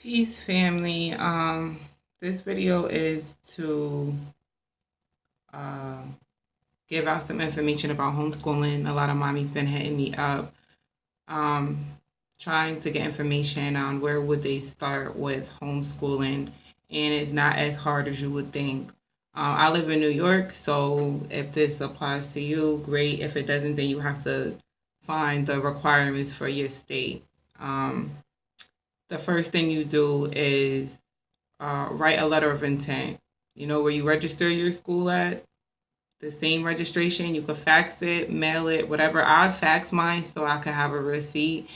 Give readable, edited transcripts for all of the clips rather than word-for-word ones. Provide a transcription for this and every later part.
Peace, family. This video is to uh, give out some information about homeschooling. A lot of mommies been hitting me up, um, trying to get information on where would they start with homeschooling, and it's not as hard as you would think. I live in New York, so if this applies to you, great. If it doesn't, then you have to find the requirements for your state. Um, the first thing you do is write a letter of intent. You know where you register your school at? The same registration. You could fax it, mail it, whatever. I'd fax mine so I could have a receipt.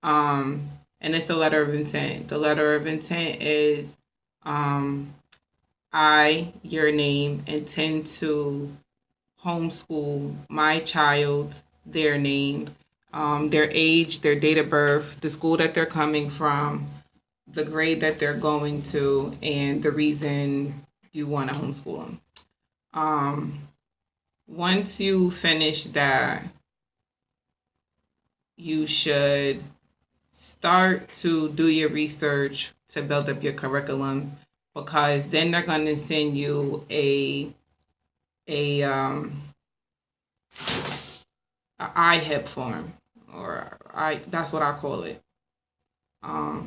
And it's a letter of intent. The letter of intent is um, I, your name, intend to homeschool my child, their name, their age, their date of birth, the school that they're coming from, the grade that they're going to, and the reason you want to homeschool them. Once you finish that, you should start to do your research to build up your curriculum, because then they're going to send you a IHIP form, or that's what I call it. A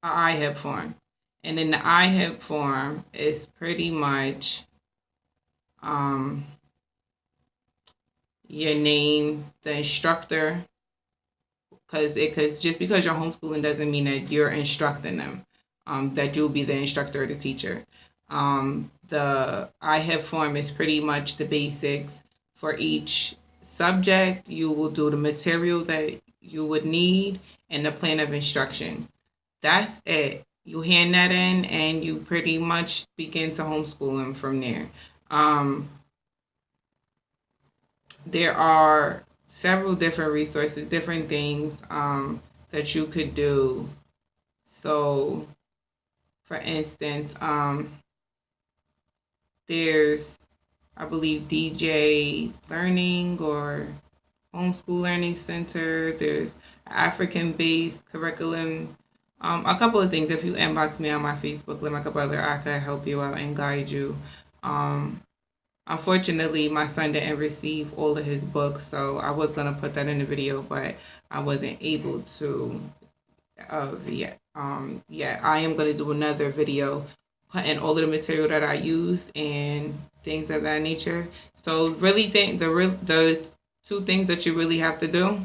IHIP form. And then the IHIP form is pretty much your name, the instructor, because just because you're homeschooling doesn't mean that you're instructing them, that you'll be the instructor or the teacher. The IHIP form is pretty much the basics for each subject. You will do the material that you would need and the plan of instruction. That's it. You hand that in and you pretty much begin to homeschool them from there. There are several different resources, different things that you could do. So, for instance, there's, I believe, DJ Learning or Homeschool Learning Center. There's African-based curriculum. A couple of things. If you inbox me on my Facebook, like a brother, I could help you out and guide you. Unfortunately, my son didn't receive all of his books, so I was gonna put that in the video, but I wasn't able to yet. I am gonna do another video putting all of the material that I used and things of that nature. So really think the two things that you really have to do: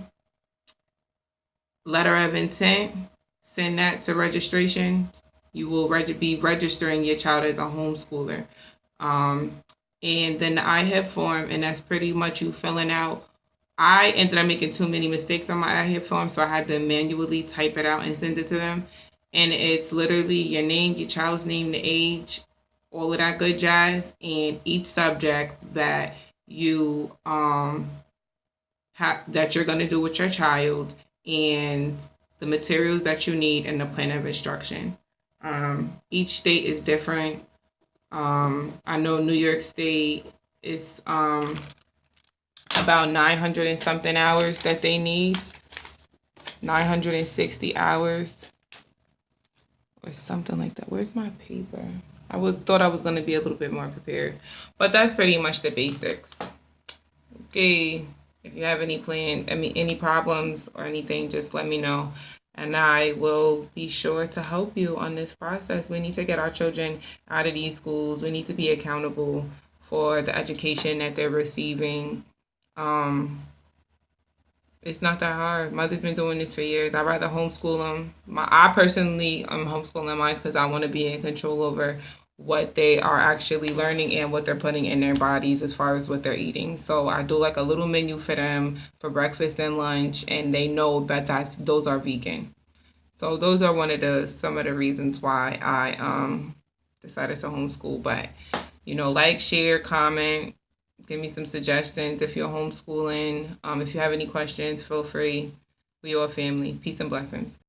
letter of intent, send that to registration. You will be registering your child as a homeschooler. And then the IHIP form, and that's pretty much you filling out. I ended up making too many mistakes on my IHIP form, so I had to manually type it out and send it to them. And it's literally your name, your child's name, the age, all of that good jazz, and each subject that you that you're going to do with your child, and the materials that you need, and the plan of instruction. Each state is different. I know New York State is about 900 and something hours that they need. 960 hours or something like that. Where's my paper? Thought I was going to be a little bit more prepared. But that's pretty much the basics. Okay. If you have any problems or anything, just let me know. And I will be sure to help you on this process. We need to get our children out of these schools. We need to be accountable for the education that they're receiving. It's not that hard. Mother's been doing this for years. I'd rather homeschool them. I personally am homeschooling mine because I want to be in control over what they are actually learning and what they're putting in their bodies as far as what they're eating. So I do like a little menu for them for breakfast and lunch, and they know that those are vegan. So those are some of the reasons why I decided to homeschool. But like, share, comment, give me some suggestions if you're homeschooling. If you have any questions, feel free. We are family. Peace and blessings.